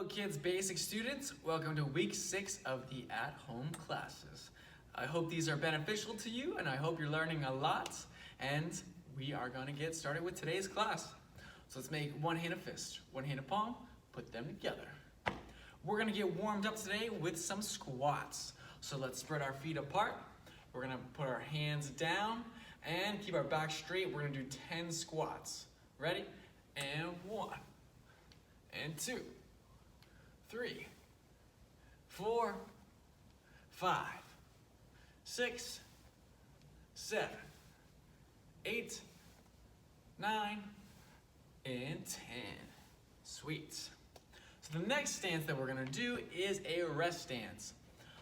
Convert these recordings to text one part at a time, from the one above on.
Kids Basic students, welcome to week 6 of the at-home classes. I hope these are beneficial to you and I hope you're learning a lot, and we are going to get started with today's class. So let's make one hand a fist, one hand a palm, put them together. We're going to get warmed up today with some squats. So let's spread our feet apart. We're going to put our hands down and keep our back straight. We're going to do 10 squats. Ready? And 1 and 2, 3, 4, 5, 6, 7, 8, 9, and 10. Sweet. So the next stance that we're gonna do is a rest stance.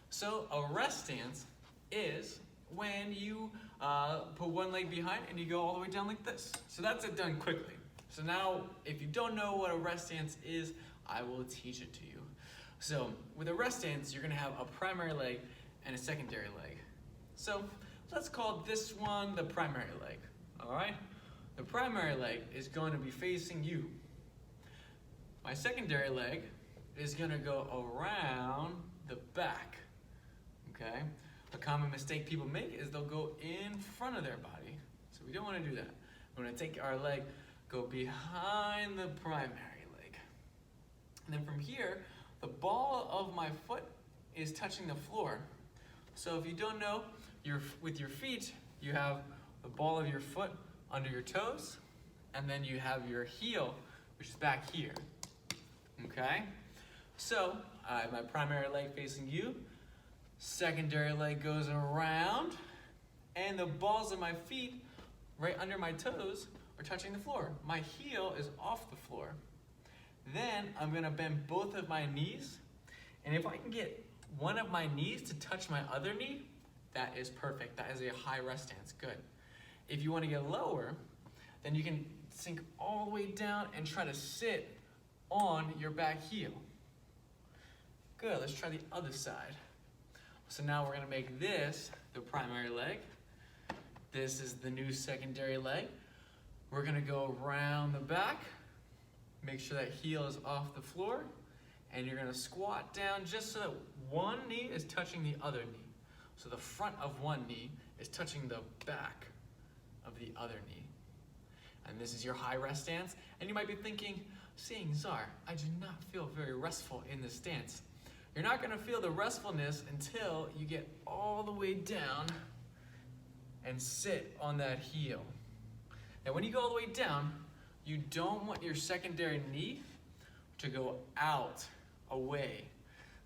So a rest stance is when you put one leg behind and you go all the way down like this. So that's it done quickly. So now, if you don't know what a rest stance is, I will teach it to you. So with a rest stance, you're gonna have a primary leg and a secondary leg. So let's call this one the primary leg, all right? The primary leg is going to be facing you. My secondary leg is gonna go around the back, okay? A common mistake people make is they'll go in front of their body. So we don't wanna do that. We're gonna take our leg, go behind the primary leg. And then from here, the ball of my foot is touching the floor. So if you don't know, with your feet, you have the ball of your foot under your toes, and then you have your heel, which is back here, okay? So I have my primary leg facing you, secondary leg goes around, and the balls of my feet right under my toes are touching the floor. My heel is off the floor. Then I'm gonna bend both of my knees, and if I can get one of my knees to touch my other knee, that is perfect. That is a high rest stance, good. If you wanna get lower, then you can sink all the way down and try to sit on your back heel. Good, let's try the other side. So now we're gonna make this the primary leg. This is the new secondary leg. We're gonna go around the back, make sure that heel is off the floor, and you're gonna squat down just so that one knee is touching the other knee. So the front of one knee is touching the back of the other knee. And this is your high rest stance. And you might be thinking, saying, Czar, I do not feel very restful in this stance. You're not gonna feel the restfulness until you get all the way down and sit on that heel. Now when you go all the way down, you don't want your secondary knee to go out, away.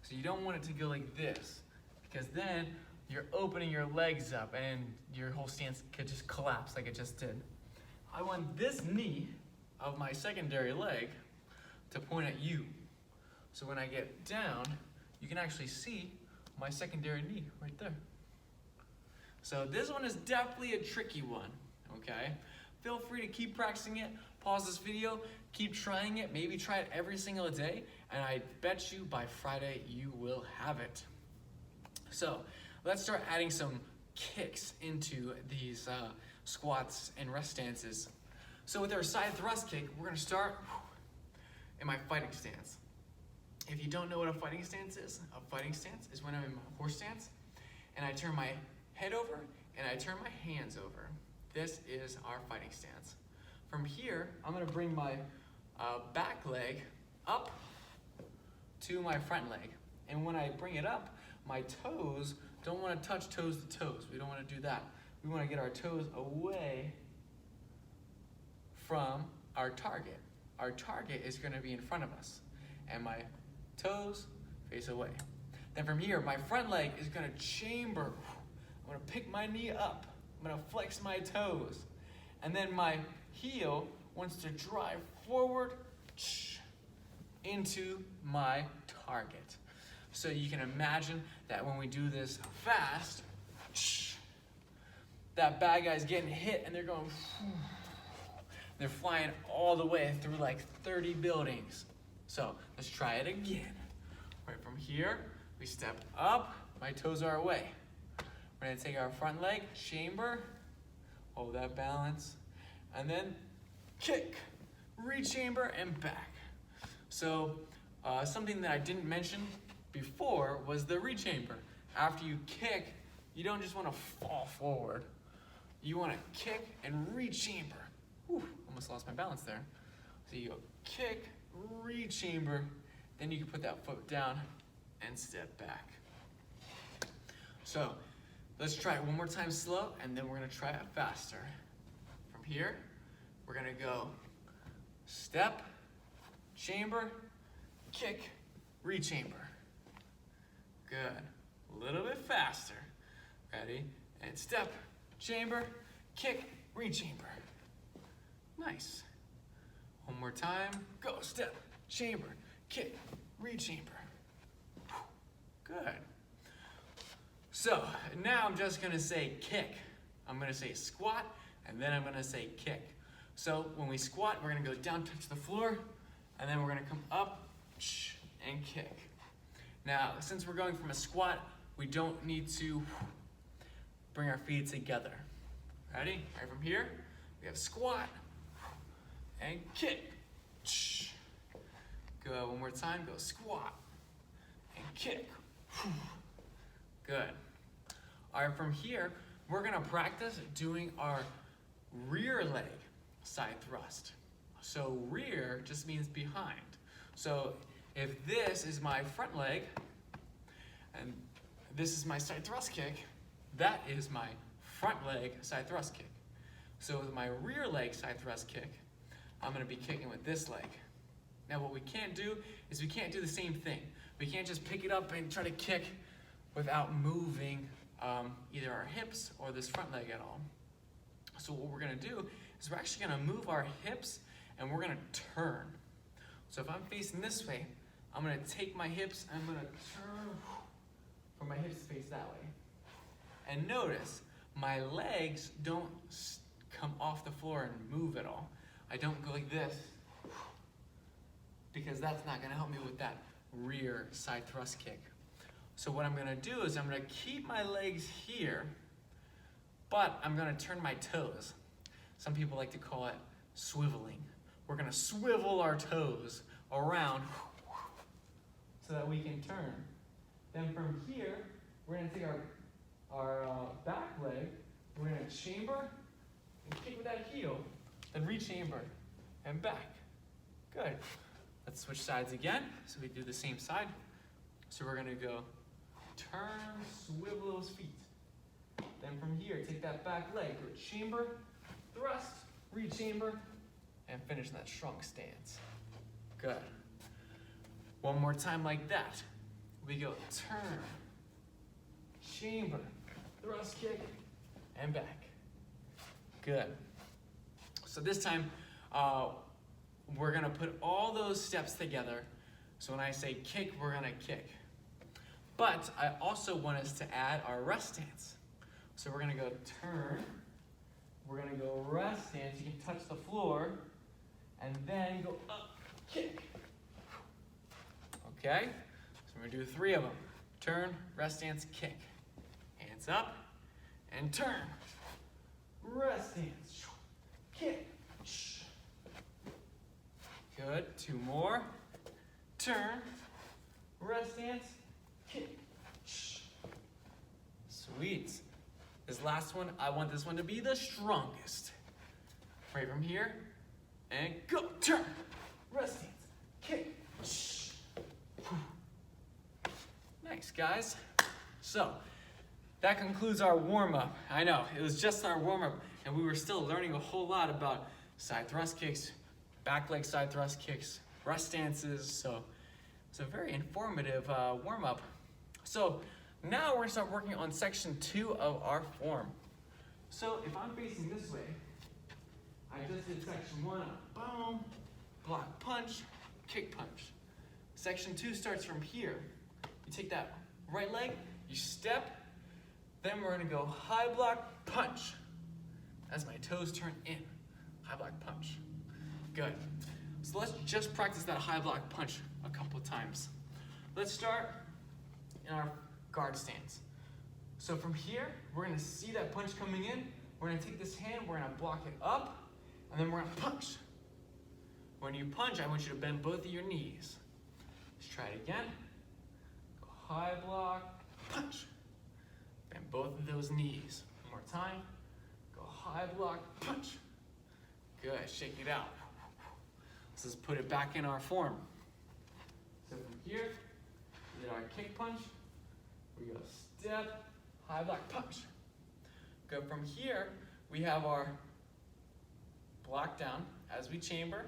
So you don't want it to go like this, because then you're opening your legs up and your whole stance could just collapse like it just did. I want this knee of my secondary leg to point at you. So when I get down, you can actually see my secondary knee right there. So this one is definitely a tricky one, okay? Feel free to keep practicing it, pause this video, keep trying it, maybe try it every single day, and I bet you by Friday you will have it. So let's start adding some kicks into these squats and rest stances. So with our side thrust kick, we're gonna start in my fighting stance. If you don't know what a fighting stance is when I'm in my horse stance, and I turn my head over and I turn my hands over. This is our fighting stance. From here, I'm gonna bring my back leg up to my front leg. And when I bring it up, my toes don't wanna touch toes to toes. We don't wanna do that. We wanna get our toes away from our target. Our target is gonna be in front of us. And my toes face away. Then from here, my front leg is gonna chamber. I'm gonna pick my knee up. I'm gonna flex my toes. And then my heel wants to drive forward into my target. So you can imagine that when we do this fast, that bad guy's getting hit and they're going, they're flying all the way through like 30 buildings. So let's try it again. Right from here, we step up, my toes are away. We're gonna take our front leg, chamber, hold that balance, and then kick, rechamber, and back. So Something that I didn't mention before was the rechamber. After you kick, you don't just want to fall forward. You want to kick and rechamber. Whew, almost lost my balance there. So you go kick, rechamber, then you can put that foot down and step back. So let's try it one more time slow, and then we're gonna try it faster. From here, we're gonna go step, chamber, kick, rechamber. Good. A little bit faster. Ready? And step, chamber, kick, rechamber. Nice. One more time. Go, step, chamber, kick, rechamber. Good. So now I'm just gonna say kick. I'm gonna say squat, and then I'm gonna say kick. So when we squat, we're gonna go down, touch the floor, and then we're gonna come up and kick. Now, since we're going from a squat, we don't need to bring our feet together. Ready? Right from here, we have squat and kick. Go one more time, go squat and kick. Good. All right, from here, we're gonna practice doing our rear leg side thrust. So rear just means behind. So if this is my front leg, and this is my side thrust kick, that is my front leg side thrust kick. So with my rear leg side thrust kick, I'm gonna be kicking with this leg. Now what we can't do is we can't do the same thing. We can't just pick it up and try to kick without moving either our hips or this front leg at all. So what we're gonna do is we're actually gonna move our hips and we're gonna turn. So if I'm facing this way, I'm gonna take my hips and I'm gonna turn for my hips to face that way. And notice, my legs don't come off the floor and move at all. I don't go like this, because that's not gonna help me with that rear side thrust kick. So what I'm gonna do is I'm gonna keep my legs here, but I'm gonna turn my toes. Some people like to call it swiveling. We're gonna swivel our toes around so that we can turn. Then from here, we're gonna take our back leg, we're gonna chamber and kick with that heel, then rechamber and back. Good. Let's switch sides again, so we do the same side. So we're gonna go turn, swivel those feet. Then from here, take that back leg, go chamber, thrust, rechamber, and finish in that shrunk stance. Good. One more time like that. We go turn, chamber, thrust kick, and back. Good. So this time, we're gonna put all those steps together. So when I say kick, we're gonna kick. But I also want us to add our rest stance. So we're gonna go turn, we're gonna go rest stance, you can touch the floor, and then go up, kick. Okay? So we're gonna do 3 of them. Turn, rest stance, kick. Hands up, and turn. Rest stance, kick. Good, 2 more. Turn, rest stance, kick. Sweet. This last one, I want this one to be the strongest. Right from here, and go, turn, rest stance, kick. Nice, guys. So, that concludes our warm-up. I know, it was just our warm-up, and we were still learning a whole lot about side thrust kicks, back leg side thrust kicks, rest stances, so it's a very informative warm-up. So now we're gonna start working on section 2 of our form. So if I'm facing this way, I just did section 1, boom, block punch, kick punch. Section 2 starts from here. You take that right leg, you step, then we're gonna go high block punch. As my toes turn in, high block punch. Good. So let's just practice that high block punch a couple times. Let's start in our guard stance. So from here, we're gonna see that punch coming in. We're gonna take this hand, we're gonna block it up, and then we're gonna punch. When you punch, I want you to bend both of your knees. try it again. Go high block, punch. Bend both of those knees. One more time. Go high block, punch. Good, shake it out. Let's just put it back in our form. So from here, we did our kick punch. We go step, high block, punch. Go from here, we have our block down as we chamber.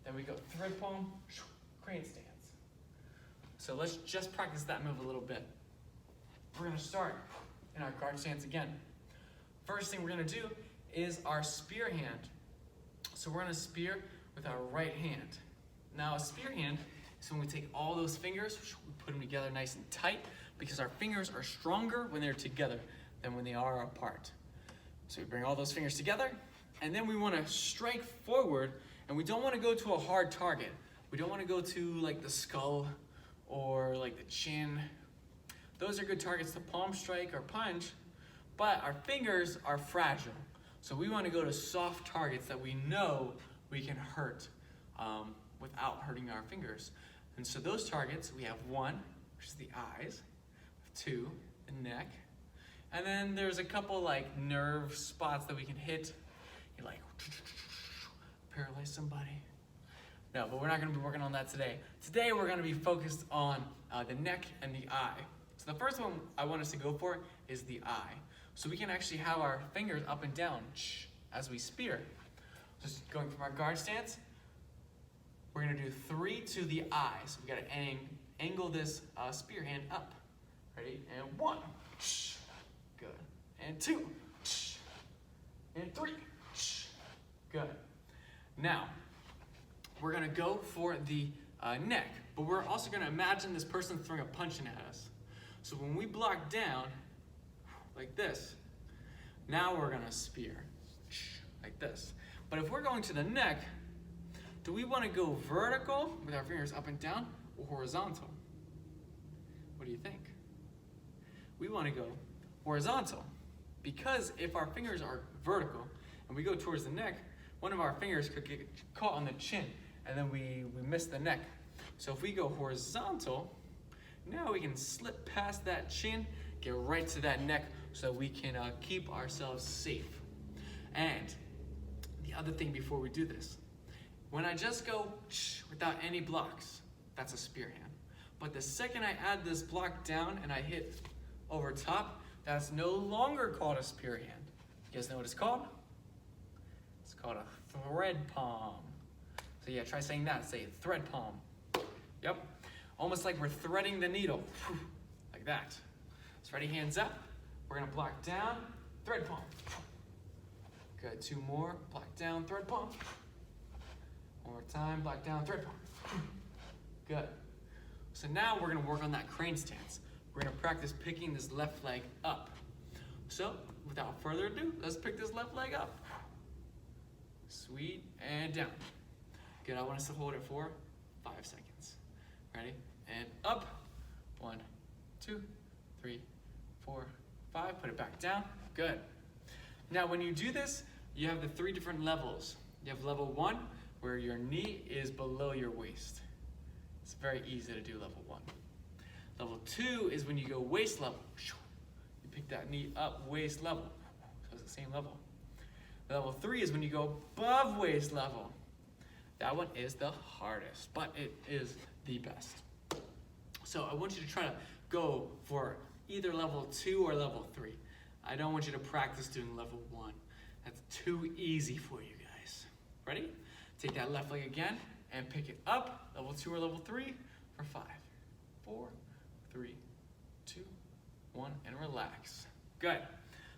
Then we go thread palm, crane stance. So let's just practice that move a little bit. We're gonna start in our guard stance again. First thing we're gonna do is our spear hand. So we're gonna spear with our right hand. Now a spear hand is when we take all those fingers, we put them together nice and tight because our fingers are stronger when they're together than when they are apart. So we bring all those fingers together and then we wanna strike forward, and we don't wanna go to a hard target. We don't wanna go to like the skull or like the chin. Those are good targets to palm strike or punch, but our fingers are fragile. So we wanna go to soft targets that we know we can hurt without hurting our fingers. And so those targets, we have one, which is the eyes, two, the neck, and then there's a couple like nerve spots that we can hit. You like paralyze somebody. No, but we're not gonna be working on that today. Today we're gonna be focused on the neck and the eye. So the first one I want us to go for is the eye. So we can actually have our fingers up and down as we spear. Just going from our guard stance, we're gonna do 3 to the eye. So we gotta angle this spear hand up. Ready? And 1, good. And 2, and 3, good. Now, we're gonna go for the neck, but we're also gonna imagine this person throwing a punch in at us. So when we block down, like this, now we're gonna spear, like this. But if we're going to the neck, do we wanna go vertical with our fingers up and down or horizontal? What do you think? We wanna go horizontal, because if our fingers are vertical and we go towards the neck, one of our fingers could get caught on the chin and then we miss the neck. So if we go horizontal, now we can slip past that chin, get right to that neck so we can keep ourselves safe. And the other thing before we do this, when I just go without any blocks, that's a spear hand. But the second I add this block down and I hit over top, that's no longer called a spear hand. You guys know what it's called? It's called a thread palm. So yeah, try saying that. Say thread palm. Yep. Almost like we're threading the needle. Like that. So ready, hands up. We're gonna block down, thread palm. Good, 2 more. Block down, thread palm. One more time, block down, thread palm. Good. So now we're gonna work on that crane stance. We're gonna practice picking this left leg up. So without further ado, let's pick this left leg up. Sweet, and down. Good, I want us to hold it for 5 seconds. Ready? And up. 1, 2, 3, 4, 5. Put it back down. Good. Now when you do this, you have the 3 different levels. You have level 1, where your knee is below your waist. It's very easy to do level 1. Level 2 is when you go waist level. You pick that knee up waist level. So it's the same level. Level 3 is when you go above waist level. That one is the hardest, but it is the best. So I want you to try to go for either level 2 or level 3. I don't want you to practice doing level 1. That's too easy for you guys. Ready? Take that left leg again and pick it up, level 2 or level 3 for 5, 4, 3, 2, 1, and relax. Good.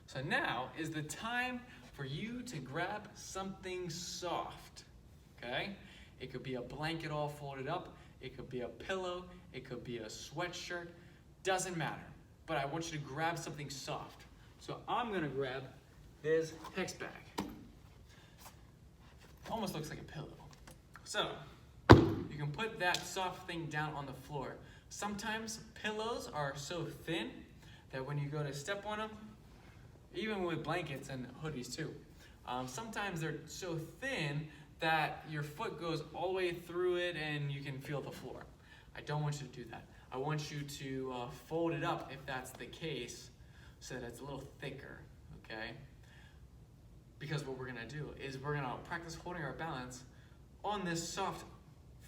So now is the time for you to grab something soft, okay? It could be a blanket all folded up, it could be a pillow, it could be a sweatshirt, doesn't matter. But I want you to grab something soft. So I'm gonna grab this hex bag. Almost looks like a pillow. So, you can put that soft thing down on the floor. Sometimes pillows are so thin that when you go to step on them, even with blankets and hoodies too, sometimes they're so thin that your foot goes all the way through it and you can feel the floor. I don't want you to do that. I want you to fold it up if that's the case, so that it's a little thicker, okay? Because what we're gonna do is we're gonna practice holding our balance on this soft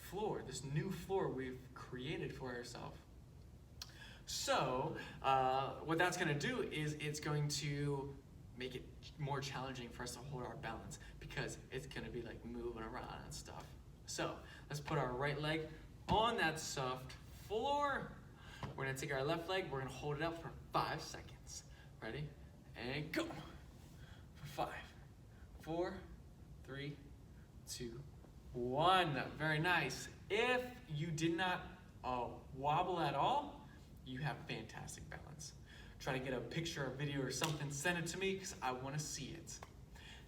floor, this new floor we've created for ourselves. So what that's gonna do is it's going to make it more challenging for us to hold our balance because it's gonna be like moving around and stuff. So let's put our right leg on that soft floor. We're gonna take our left leg, we're gonna hold it up for 5 seconds. Ready? And go. For 5, 4, 3, 2, 1. Very nice. If you did not wobble at all, you have fantastic balance. Try to get a picture or video or something, send it to me because I want to see it.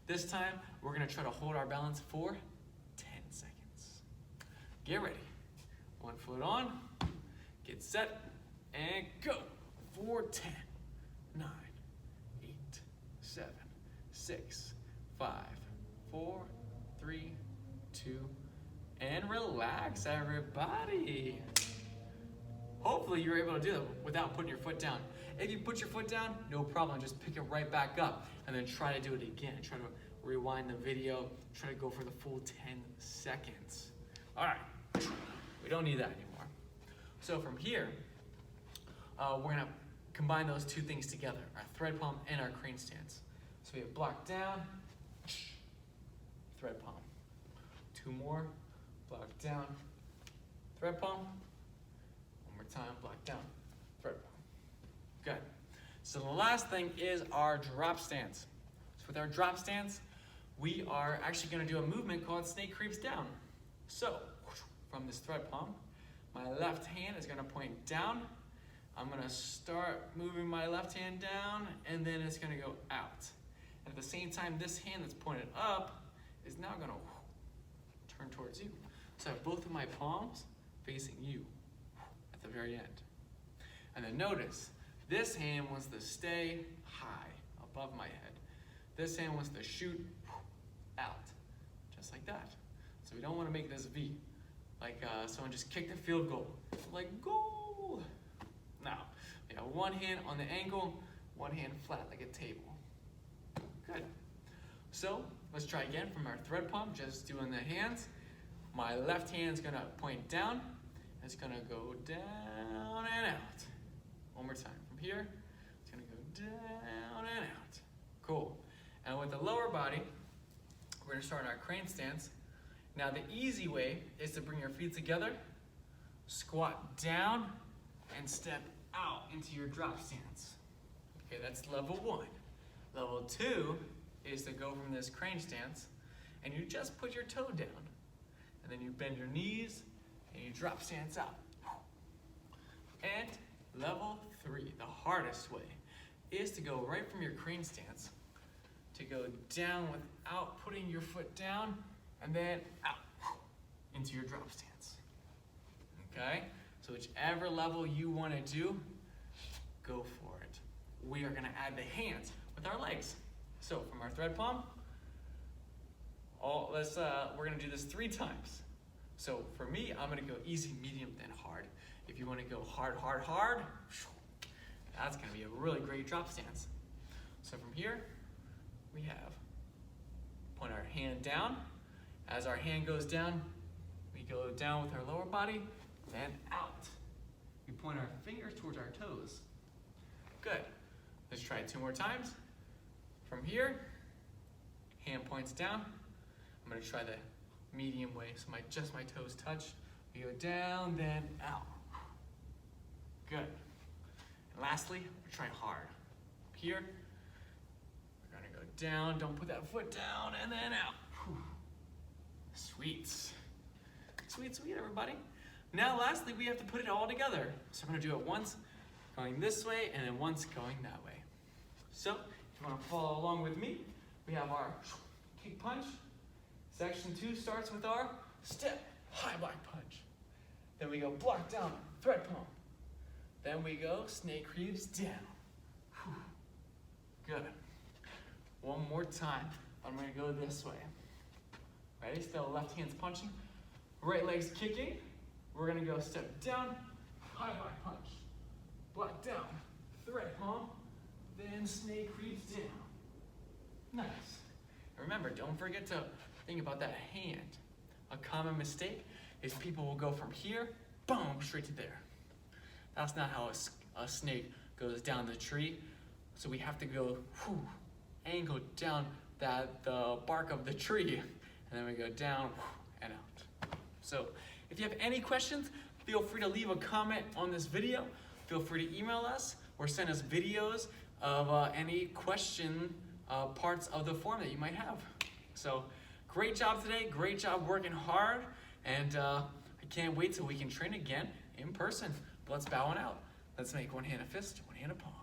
This time, we're going to try to hold our balance for 10 seconds. Get ready. 1 foot on, get set, and go. 4, 10, 9, 8, 7, 6, 5, 4, 3, 2, and relax, everybody. Hopefully you're able to do that without putting your foot down. If you put your foot down, no problem, just pick it right back up and then try to do it again. Try to rewind the video, try to go for the full 10 seconds. All right, we don't need that anymore. So from here, we're gonna combine those two things together, our thread palm and our crane stance. So we have block down, thread palm. 2 more, block down, thread palm. 1 more time, block down, thread palm. Good. So the last thing is our drop stance. So with our drop stance, we are actually gonna do a movement called snake creeps down. So from this thread palm, my left hand is gonna point down. I'm gonna start moving my left hand down and then it's gonna go out. And at the same time, this hand that's pointed up is now gonna turn towards you. So I have both of my palms facing you at the very end. And then notice, this hand wants to stay high above my head. This hand wants to shoot out, just like that. So we don't want to make this V, like someone just kicked a field goal. Like goal! Now, we have one hand on the ankle, one hand flat like a table. Good. So let's try again from our thread palm, just doing the hands. My left hand's gonna point down, it's gonna go down and out. One more time. From here, it's gonna go down and out. Cool. And with the lower body, we're gonna start our crane stance. Now the easy way is to bring your feet together, squat down, and step out into your drop stance. Okay, that's level 1. Level 2 is to go from this crane stance, and you just put your toe down. And then you bend your knees, and you drop stance out. And level 3, the hardest way, is to go right from your crane stance to go down without putting your foot down, and then out into your drop stance. Okay? So whichever level you want to do, go for it. We are going to add the hands with our legs. So from our thread palm, we're going to do this 3 times. So for me, I'm going to go easy, medium, then hard. If you want to go hard, hard, hard, that's going to be a really great drop stance. So from here, we have point our hand down. As our hand goes down, we go down with our lower body, then out. We point our fingers towards our toes. Good. Let's try it 2 more times. From here, hand points down. I'm going to try the medium way, so just my toes touch. We go down, then out. Good. And lastly, we're trying hard. Here, we're going to go down. Don't put that foot down, and then out. Whew. Sweet. Sweet, sweet, everybody. Now, lastly, we have to put it all together. So I'm going to do it once going this way, and then once going that way. So, if you want to follow along with me, we have our kick punch. Section 2 starts with our step, high block punch. Then we go block down, thread palm. Then we go snake creeps down. Whew. Good. One more time. I'm going to go this way. Ready? Still left hand's punching. Right leg's kicking. We're gonna go step down, high punch, block down, thread, then snake creeps down. Nice. And remember, don't forget to think about that hand. A common mistake is people will go from here, boom, straight to there. That's not how a snake goes down the tree. So we have to go, angle down the bark of the tree, and then we go down and out. So if you have any questions, feel free to leave a comment on this video. Feel free to email us or send us videos of any question parts of the form that you might have. So great job today, great job working hard, and I can't wait till we can train again in person. But let's bow on out. Let's make one hand a fist, one hand a palm.